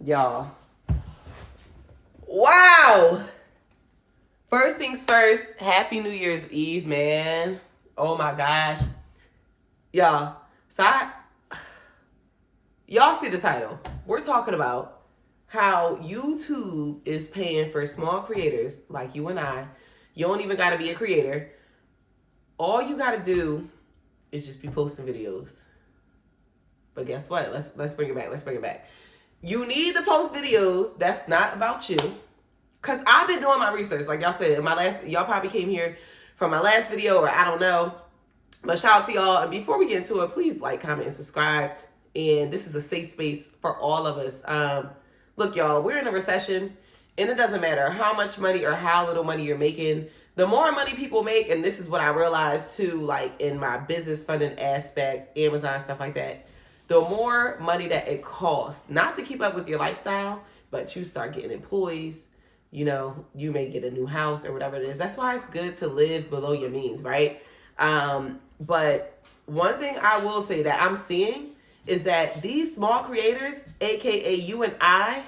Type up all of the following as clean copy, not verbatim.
Y'all. Wow. First things first, happy New Year's Eve, man. Oh my gosh. Y'all. Y'all see the title. We're talking about how YouTube is paying for small creators like you and I. You don't even got to be a creator. All you got to do is just be posting videos. But guess what? Let's bring it back. Let's bring it back. You need to post videos that's not about you. Because I've been doing my research. Like y'all said, y'all probably came here from my last video, or I don't know. But shout out to y'all. And before we get into it, please like, comment, and subscribe. And this is a safe space for all of us. Look, y'all, we're in a recession. And it doesn't matter how much money or how little money you're making. The more money people make, and this is what I realized too, like in my business funding aspect, Amazon, stuff like that, the more money that it costs, not to keep up with your lifestyle, but you start getting employees, you know, you may get a new house or whatever it is. That's why it's good to live below your means, right? But one thing I will say that I'm seeing is that these small creators, aka you and I,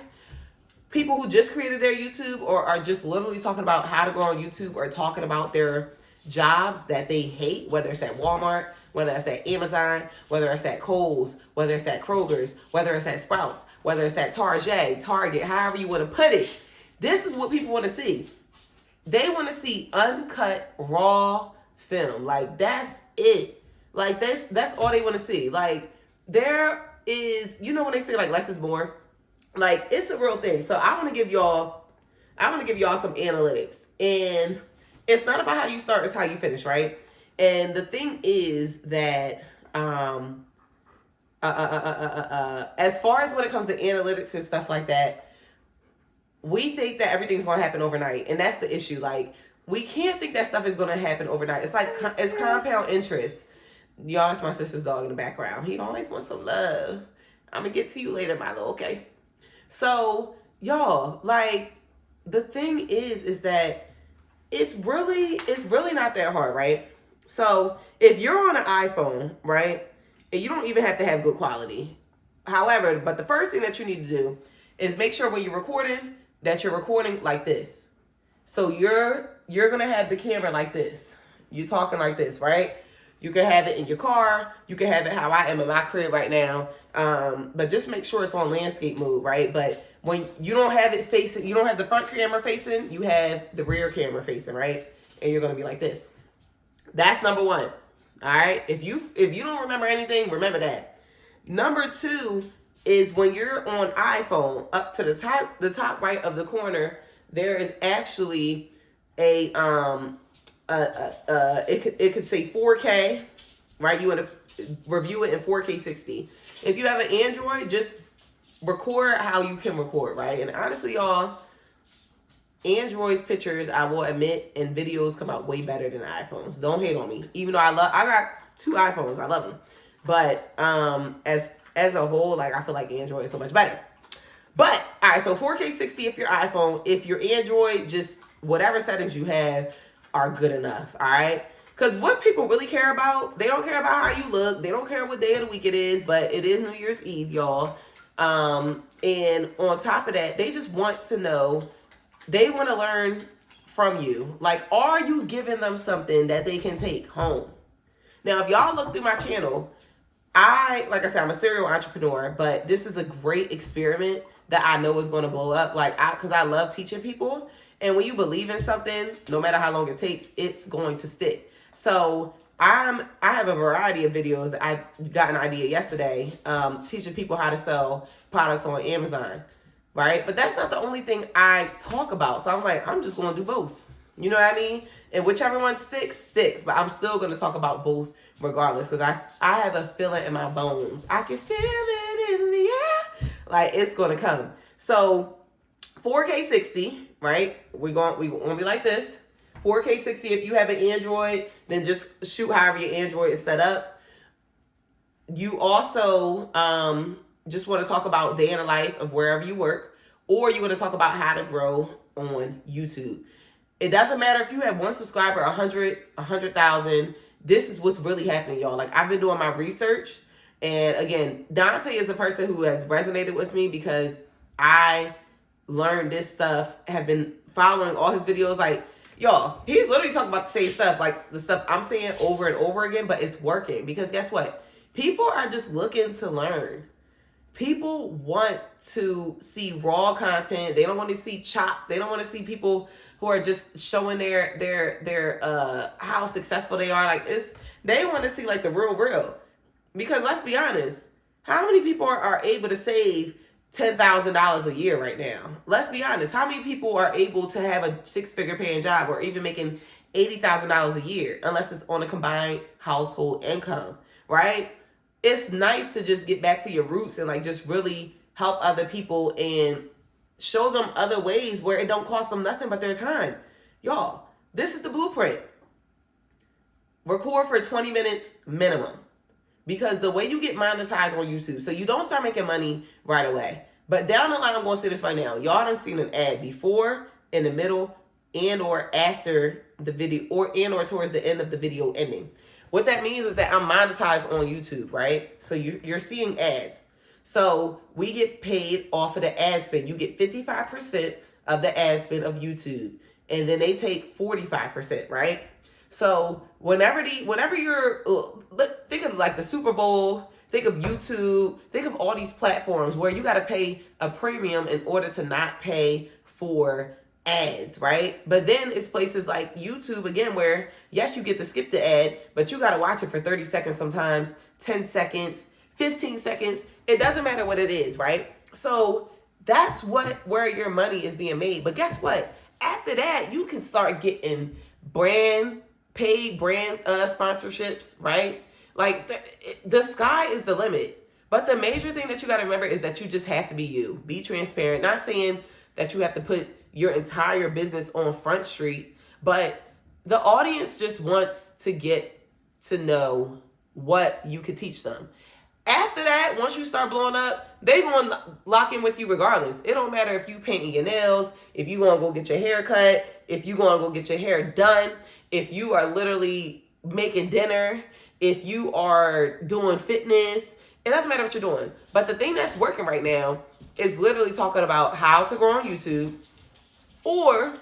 people who just created their YouTube or are just literally talking about how to grow on YouTube or talking about their jobs that they hate, whether it's at Walmart, whether it's at Amazon, whether it's at Kohl's, whether it's at Kroger's, whether it's at Sprouts, whether it's at Target, however you want to put it. This is what people want to see. They want to see uncut, raw film. Like, that's it. Like, that's all they want to see. Like, there is, you know when they say, like, less is more? Like, it's a real thing. So I want to give y'all some analytics. And it's not about how you start, it's how you finish, right? And the thing is that as far as when it comes to analytics and stuff like that, we think that everything's going to happen overnight. And that's the issue. Like, we can't think that stuff is going to happen overnight. It's like, it's compound interest. Y'all, that's my sister's dog in the background. He always wants some love. I'm going to get to you later, Milo, okay? So, y'all, like, the thing is that it's really not that hard, right? So, if you're on an iPhone, right, and you don't even have to have good quality. However, but the first thing that you need to do is make sure when you're recording that you're recording like this. So, you're going to have the camera like this. You're talking like this, right? You can have it in your car. You can have it how I am in my crib right now. But just make sure it's on landscape mode, right? But when you don't have it facing, you don't have the front camera facing, you have the rear camera facing, right? And you're going to be like this. That's number one. All right. If you don't remember anything, remember that. Number two is when you're on iPhone, up to the top right of the corner, there is actually a it could say 4K, right? You want to review it in 4K 60. If you have an Android, just record how you can record, right? And honestly, y'all, Android's pictures, I will admit, and videos come out way better than iPhones. Don't hate on me. Even though I got 2 iPhones, I love them. But as a whole, like, I feel like Android is so much better. But all right, so 4K 60 if your iPhone, if your Android, just whatever settings you have are good enough. All right. Because what people really care about, they don't care about how you look. They don't care what day of the week it is, but it is New Year's Eve, y'all. And on top of that, they just want to know, they want to learn from you. Like, are you giving them something that they can take home? Now, if y'all look through my channel, like I said, I'm a serial entrepreneur, but this is a great experiment that I know is going to blow up. Like, because I love teaching people. And when you believe in something, no matter how long it takes, it's going to stick. So I have a variety of videos. I got an idea yesterday, teaching people how to sell products on Amazon, right? But that's not the only thing I talk about. So I'm like, I'm just going to do both. You know what I mean? And whichever one sticks. But I'm still going to talk about both regardless, because I have a feeling in my bones. I can feel it in the air. Like, it's going to come. So 4K 60, right? We want to be like this. 4K 60, if you have an Android, then just shoot however your Android is set up. You also just want to talk about day in the life of wherever you work, or you want to talk about how to grow on YouTube. It doesn't matter if you have 1 subscriber, 100, 100,000. This is what's really happening, y'all. Like, I've been doing my research. And again, Dante is a person who has resonated with me because I learned this stuff, have been following all his videos. Like, y'all, he's literally talking about the same stuff, like the stuff I'm saying over and over again, but it's working. Because guess what? People are just looking to learn. People want to see raw content. They don't want to see chops. They don't want to see people who are just showing their how successful they are. Like, they want to see like the real. Because let's be honest, how many people are able to save $10,000 a year right now? Let's be honest. How many people are able to have a 6-figure paying job or even making $80,000 a year, unless it's on a combined household income, right? It's nice to just get back to your roots and like just really help other people and show them other ways where it don't cost them nothing but their time. Y'all, this is the blueprint. Record for 20 minutes minimum. Because the way you get monetized on YouTube, so you don't start making money right away. But down the line, I'm going to say this right now. Y'all done seen an ad before, in the middle, and or after the video, and or towards the end of the video ending. What that means is that I'm monetized on YouTube, right? So you're seeing ads. So we get paid off of the ad spend. You get 55% of the ad spend of YouTube. And then they take 45%, right? So whenever you're, think of like the Super Bowl, think of YouTube, think of all these platforms where you got to pay a premium in order to not pay for ads, right? But then it's places like YouTube again, where yes, you get to skip the ad, but you got to watch it for 30 seconds sometimes, 10 seconds, 15 seconds. It doesn't matter what it is, right? So that's where your money is being made. But guess what? After that, you can start getting paid brand sponsorships, right? Like the sky is the limit. But the major thing that you got to remember is that you just have to be you. Be transparent. Not saying that you have to put your entire business on Front Street, but the audience just wants to get to know what you could teach them. After that, once you start blowing up, they going to lock in with you regardless. It don't matter if you painting your nails, if you going to go get your hair cut, if you going to go get your hair done, if you are literally making dinner, if you are doing fitness. It doesn't matter what you're doing. But the thing that's working right now is literally talking about how to grow on YouTube or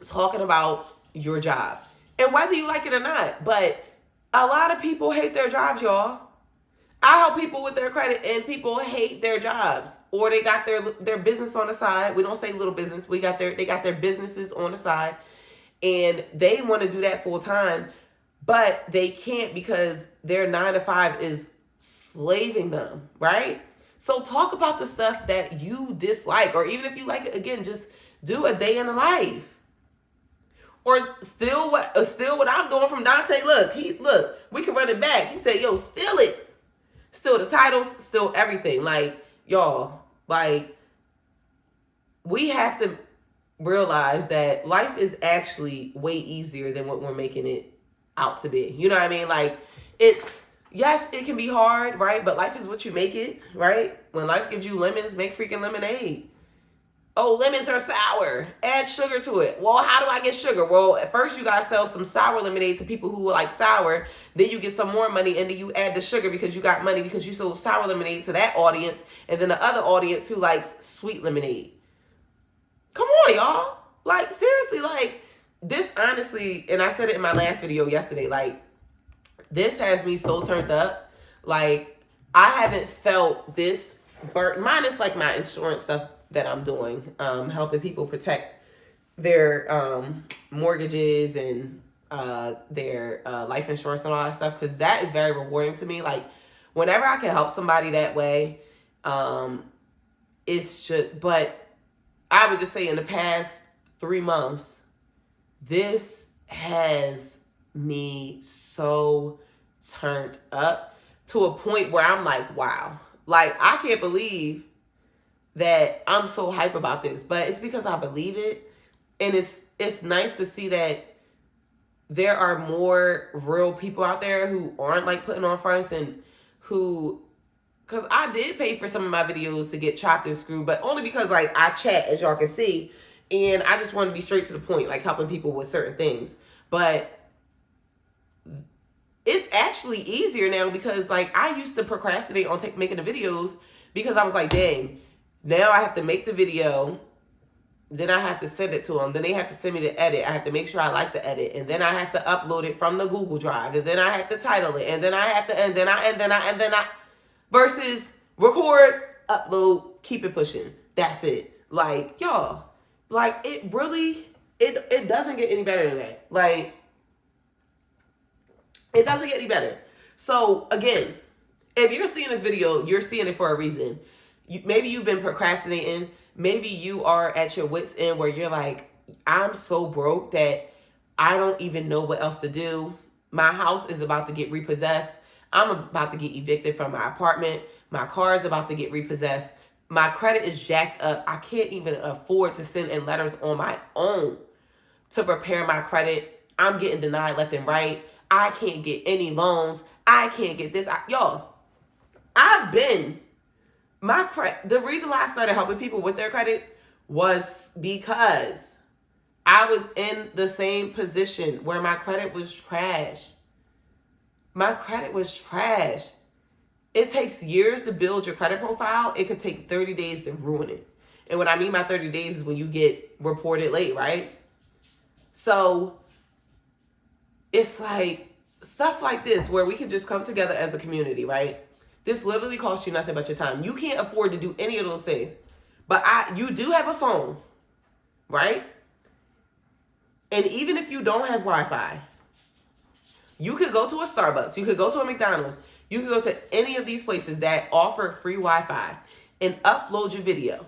talking about your job. And whether you like it or not. But a lot of people hate their jobs, y'all. I help people with their credit and people hate their jobs, or they got their business on the side. We don't say little business. They got their businesses on the side and they want to do that full time, but they can't because their 9-to-5 is slaving them, right? So talk about the stuff that you dislike, or even if you like it, again, just do a day in the life. Or steal what I'm doing from Dante. Look, we can run it back. He said, yo, steal it. Steal the titles, steal everything. Like, y'all, like, we have to realize that life is actually way easier than what we're making it out to be. You know what I mean? Like, yes, it can be hard, right? But life is what you make it, right? When life gives you lemons, make freaking lemonade. Oh, lemons are sour. Add sugar to it. Well, how do I get sugar? Well, at first you got to sell some sour lemonade to people who like sour. Then you get some more money and then you add the sugar because you got money because you sold sour lemonade to that audience. And then the other audience who likes sweet lemonade. Come on, y'all. Like, seriously, like, this honestly, and I said it in my last video yesterday, like, this has me so turned up. Like, I haven't felt this burden, minus like my insurance stuff that I'm doing, helping people protect their mortgages and their life insurance and all that stuff, because that is very rewarding to me. Like, whenever I can help somebody that way, it's just, but I would just say in the past 3 months, this has me so turned up to a point where I'm like, wow, like, I can't believe that I'm so hype about this, but it's because I believe it. And it's nice to see that there are more real people out there who aren't like putting on fronts and who, because I did pay for some of my videos to get chopped and screwed, but only because like I chat, as y'all can see, and I just want to be straight to the point, like helping people with certain things. But it's actually easier now because like I used to procrastinate on making the videos because I was like, dang, Now I have to make the video. Then I have to send it to them. Then they have to send me the edit. I have to make sure I like the edit. And then I have to upload it from the Google Drive. And then I have to title it. And then I have to, and then I, versus record, upload, keep it pushing. That's it. Like, y'all, like it really, it doesn't get any better than that. Like, it doesn't get any better. So again, if you're seeing this video, you're seeing it for a reason. Maybe you've been procrastinating. Maybe you are at your wit's end where you're like, I'm so broke that I don't even know what else to do. My house is about to get repossessed. I'm about to get evicted from my apartment. My car is about to get repossessed. My credit is jacked up. I can't even afford to send in letters on my own to repair my credit. I'm getting denied left and right. I can't get any loans. I can't get this. Y'all, I've been... the reason why I started helping people with their credit was because I was in the same position where my credit was trash. My credit was trash. It takes years to build your credit profile. It could take 30 days to ruin it. And what I mean by 30 days is when you get reported late, right? So it's like stuff like this where we can just come together as a community, right? This literally costs you nothing but your time. You can't afford to do any of those things. But you do have a phone, right? And even if you don't have Wi-Fi, you could go to a Starbucks. You could go to a McDonald's. You could go to any of these places that offer free Wi-Fi and upload your video.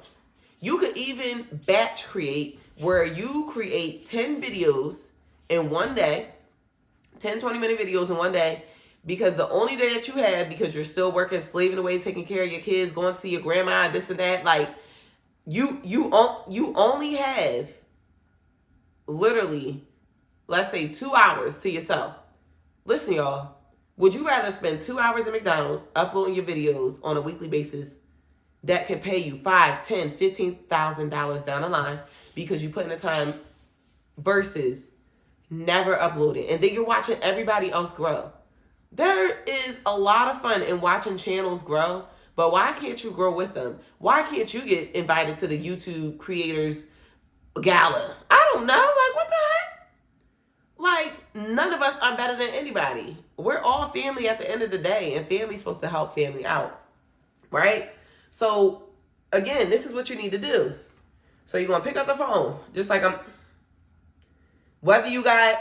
You could even batch create where you create 10 videos in one day, 10, 20-minute videos in one day, because the only day that you have, because you're still working, slaving away, taking care of your kids, going to see your grandma, this and that, like, you only have literally, let's say 2 hours to yourself. Listen, y'all, would you rather spend 2 hours at McDonald's uploading your videos on a weekly basis that can pay you $5,000, $10,000, $15,000 down the line because you put in the time versus never uploading? And then you're watching everybody else grow. There is a lot of fun in watching channels grow, but why can't you grow with them? Why can't you get invited to the YouTube Creators Gala? I don't know. Like, what the heck? Like, none of us are better than anybody. We're all family at the end of the day, and family's supposed to help family out, right? So, again, this is what you need to do. So you're going to pick up the phone, just like whether you got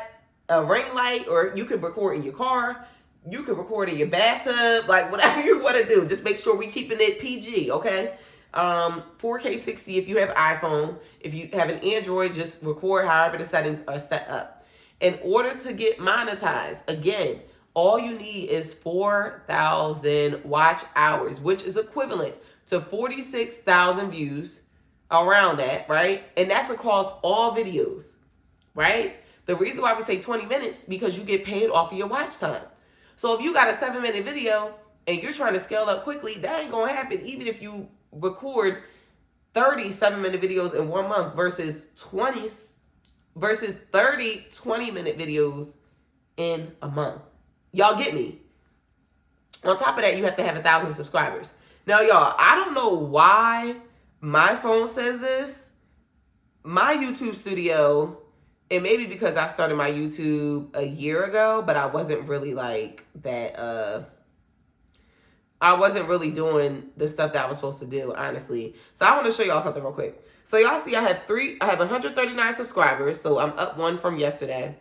a ring light or you can record in your car, you can record in your bathtub, like whatever you want to do. Just make sure we keeping it PG, okay? 4K 60 if you have iPhone. If you have an Android, just record however the settings are set up. In order to get monetized, again, all you need is 4,000 watch hours, which is equivalent to 46,000 views, around that, right? And that's across all videos, right? The reason why we say 20 minutes, because you get paid off of your watch time. So if you got a 7-minute video and you're trying to scale up quickly, that ain't going to happen even if you record 30 7-minute videos in 1 month versus 30 20-minute videos in a month. Y'all get me? On top of that, you have to have 1,000 subscribers. Now, y'all, I don't know why my phone says this. My YouTube studio, and maybe because I started my YouTube a year ago, but I wasn't really like that, I wasn't really doing the stuff that I was supposed to do, honestly. So I want to show y'all something real quick. So y'all see I have 139 subscribers, so I'm up 1 from yesterday.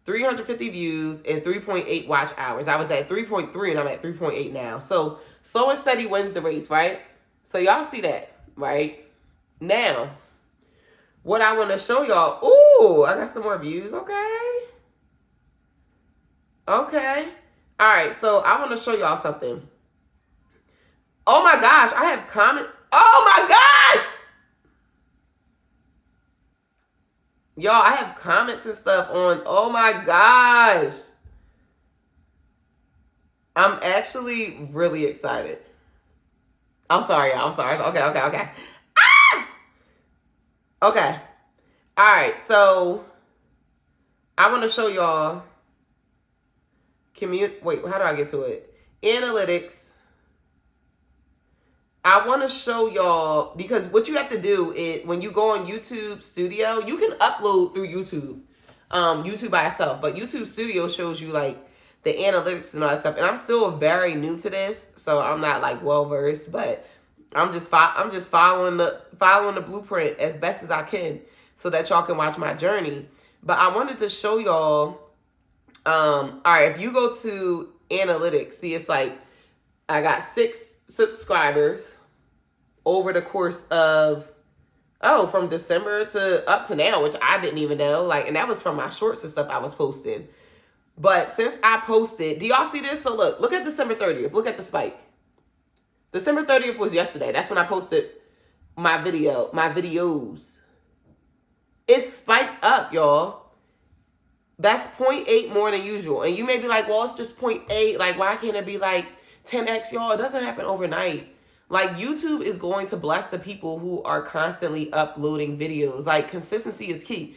350 views and 3.8 watch hours. I was at 3.3 and I'm at 3.8 now. So slow and steady wins the race, right? So y'all see that, right? Now, what I want to show y'all, ooh, I got some more views, okay? Okay. All right, so I want to show y'all something. Oh my gosh, I have comment. Oh my gosh! Y'all, I have comments and stuff on. Oh my gosh. I'm actually really excited. I'm sorry, y'all. I'm sorry. Okay. Ah! Okay. All right. So I want to show y'all. Wait, how do I get to it? Analytics. I want to show y'all, because what you have to do is when you go on YouTube Studio, you can upload through YouTube by itself, but YouTube Studio shows you like the analytics and all that stuff. And I'm still very new to this, so I'm not like well versed, but I'm just following the blueprint as best as I can so that y'all can watch my journey. But I wanted to show y'all. All right, if you go to analytics, see, it's like I got 6 subscribers over the course of, from December to up to now, which I didn't even know. Like, and that was from my shorts and stuff I was posting. But since I posted, do y'all see this? So look at December 30th. Look at the spike. December 30th was yesterday. That's when I posted my videos. It spiked up, y'all. That's 0.8 more than usual. And you may be like, well, it's just 0.8. Like, why can't it be like 10x, y'all? It doesn't happen overnight. Like, YouTube is going to bless the people who are constantly uploading videos. Like, consistency is key.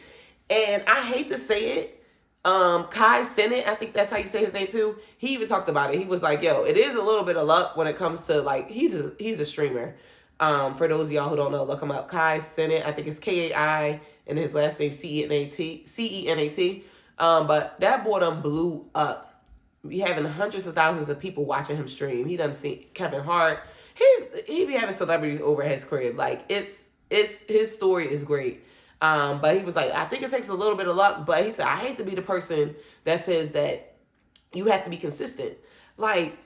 And I hate to say it, Kai Cenat, I think that's how you say his name too. He even talked about it. He was like, yo, it is a little bit of luck when it comes to, like, he's a streamer. For those of y'all who don't know, look him up. Kai Cenat, I think it's Kai, and his last name Cenat. But that boy done blew up. We having hundreds of thousands of people watching him stream. He done see Kevin Hart. He be having celebrities over at his crib. Like, it's his story is great. But he was like, I think it takes a little bit of luck. But he said, I hate to be the person that says that you have to be consistent. Like,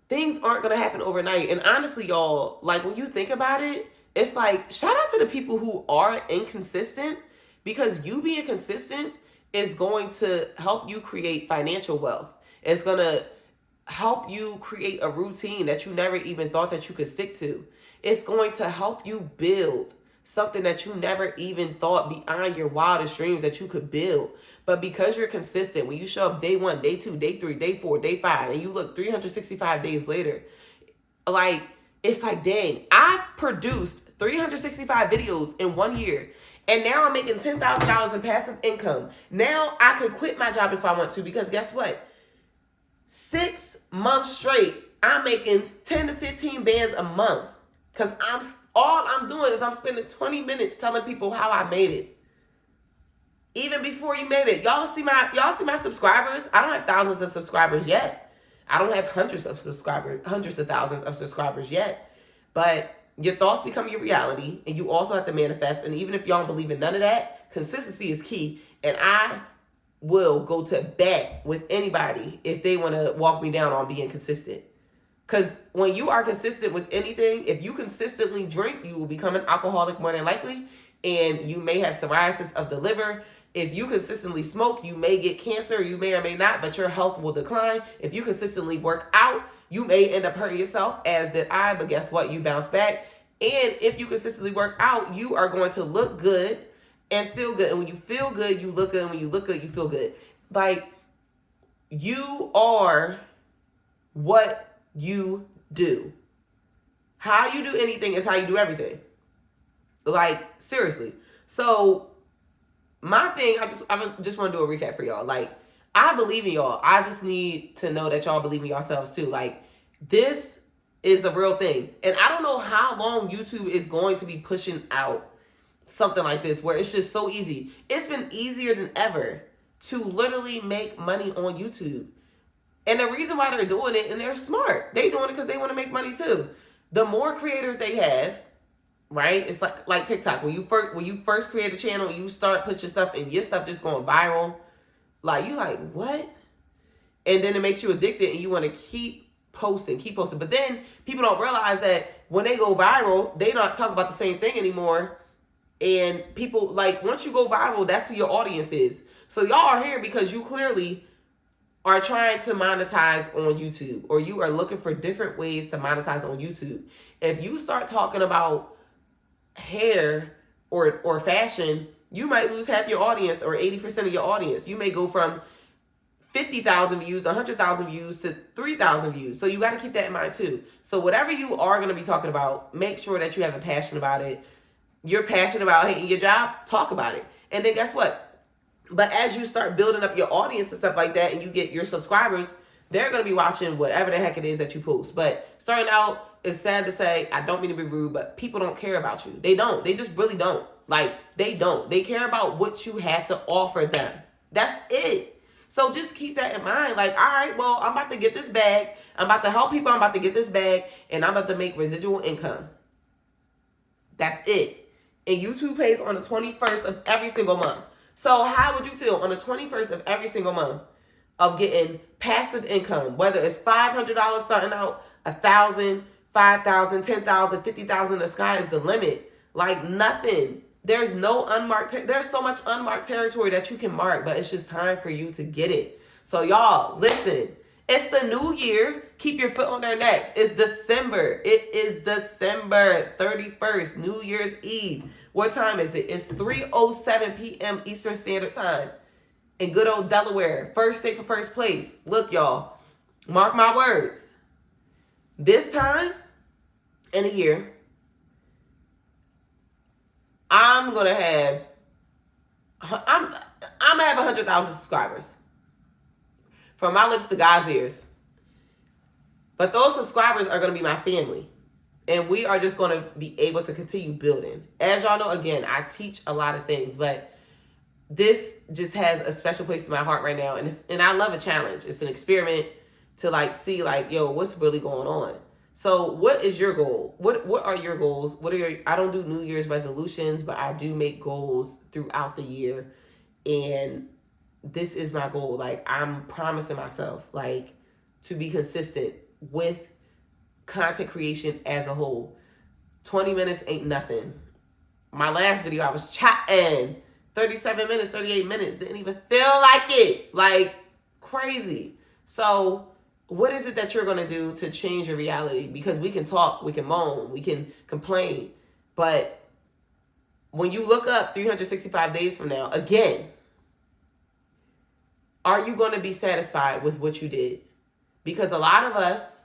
things aren't going to happen overnight. And honestly, y'all, like, when you think about it, it's like, shout out to the people who are inconsistent, because you being consistent is going to help you create financial wealth. It's going to help you create a routine that you never even thought that you could stick to. It's going to help you build something that you never even thought beyond your wildest dreams that you could build. But because you're consistent, when you show up day 1, day 2, day 3, day 4, day 5, and you look 365 days later, like, it's like, dang, I produced 365 videos in 1 year. And now I'm making $10,000 in passive income. Now I could quit my job if I want to, because guess what? 6 months straight, I'm making 10 to 15 bands a month. Because all I'm doing is I'm spending 20 minutes telling people how I made it. Even before you made it. Y'all see my subscribers? I don't have thousands of subscribers yet. I don't have hundreds of thousands of subscribers yet. But your thoughts become your reality, and you also have to manifest. And even if y'all don't believe in none of that, consistency is key. And I will go to bat with anybody if they want to walk me down on being consistent. Because when you are consistent with anything, if you consistently drink, you will become an alcoholic more than likely, and you may have cirrhosis of the liver. If you consistently smoke, you may get cancer, you may or may not, but your health will decline. If you consistently work out, you may end up hurting yourself, as did I, but guess what? You bounce back. And if you consistently work out, you are going to look good and feel good. And when you feel good, you look good. And when you look good, you feel good. Like, you are what you do. How you do anything is how you do everything. Like, seriously. So, my thing, I just want to do a recap for y'all. Like, I believe in y'all. I just need to know that y'all believe in yourselves too. Like, this is a real thing. And I don't know how long YouTube is going to be pushing out something like this, where it's just so easy. It's been easier than ever to literally make money on YouTube. And the reason why they're doing it, and they're smart, they doing it because they want to make money too. The more creators they have, right? It's like TikTok. When you first create a channel, you start putting your stuff, and your stuff just going viral. Like, you like, what? And then it makes you addicted, and you want to keep posting. But then people don't realize that when they go viral, they don't talk about the same thing anymore. And people, like, once you go viral, that's who your audience is. So y'all are here because you clearly are trying to monetize on YouTube, or you are looking for different ways to monetize on YouTube. If you start talking about hair or fashion, you might lose half your audience or 80% of your audience. You may go from 50,000 views, 100,000 views to 3,000 views. So you got to keep that in mind too. So whatever you are going to be talking about, make sure that you have a passion about it. You're passionate about hating your job, talk about it. And then guess what? But as you start building up your audience and stuff like that, and you get your subscribers, they're going to be watching whatever the heck it is that you post. But starting out, it's sad to say, I don't mean to be rude, but people don't care about you. They don't. They just really don't. Like, they don't. They care about what you have to offer them. That's it. So just keep that in mind. Like, all right, well, I'm about to get this bag. I'm about to help people. I'm about to get this bag. And I'm about to make residual income. That's it. And YouTube pays on the 21st of every single month. So how would you feel on the 21st of every single month of getting passive income? Whether it's $500 starting out, $1,000, $5,000, $10,000, $50,000, the sky is the limit. Like nothing. There's no unmarked, there's so much unmarked territory that you can mark, but it's just time for you to get it. So y'all, listen, it's the new year. Keep your foot on their necks. It's December. It is December 31st, New Year's Eve. What time is it? It's 3:07 p.m. Eastern Standard Time in good old Delaware. First state for first place. Look, y'all, mark my words. This time in a year, I'm gonna have 100,000 subscribers. From my lips to God's ears. But those subscribers are gonna be my family. And we are just gonna be able to continue building. As y'all know, again, I teach a lot of things, but this just has a special place in my heart right now. And I love a challenge. It's an experiment to like see like, yo, what's really going on? So what is your goal? What are your goals? I don't do New Year's resolutions, but I do make goals throughout the year. And this is my goal. Like, I'm promising myself, like, to be consistent with content creation as a whole. 20 minutes ain't nothing. My last video, I was chatting 37 minutes, 38 minutes. Didn't even feel like it. Like, crazy. So what is it that you're going to do to change your reality? Because we can talk, we can moan, we can complain. But when you look up 365 days from now, again, are you going to be satisfied with what you did? Because a lot of us,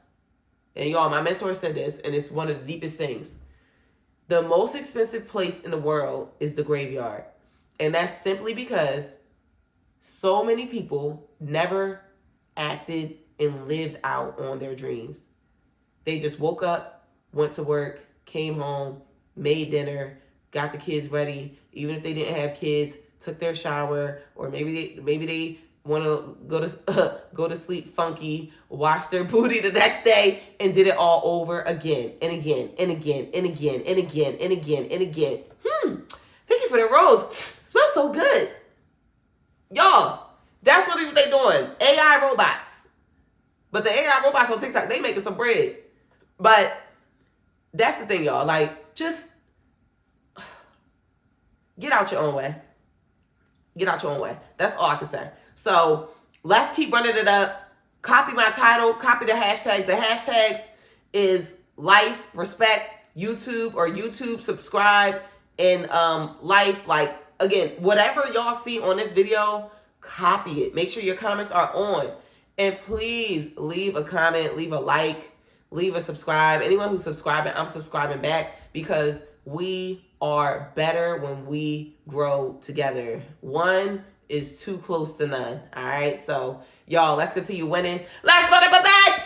and y'all, my mentor said this, and it's one of the deepest things. The most expensive place in the world is the graveyard. And that's simply because so many people never acted and lived out on their dreams. They just woke up, went to work, came home, made dinner, got the kids ready. Even if they didn't have kids, took their shower, or maybe they want to go to sleep funky, wash their booty the next day, and did it all over again and again and again and again and again and again and again. Thank you for the rose. Smells so good. Y'all, that's what they doing. AI robots. But the AI robots on TikTok, they making some bread. But that's the thing, y'all. Like, just get out your own way. Get out your own way. That's all I can say. So let's keep running it up. Copy my title. Copy the hashtags. The hashtags is life, respect, YouTube, or YouTube, subscribe, and life. Like, again, whatever y'all see on this video, copy it. Make sure your comments are on. And please leave a comment, leave a like, leave a subscribe. Anyone who's subscribing, I'm subscribing back, because we are better when we grow together. One is too close to none. All right. So y'all, let's continue winning. Last but not least.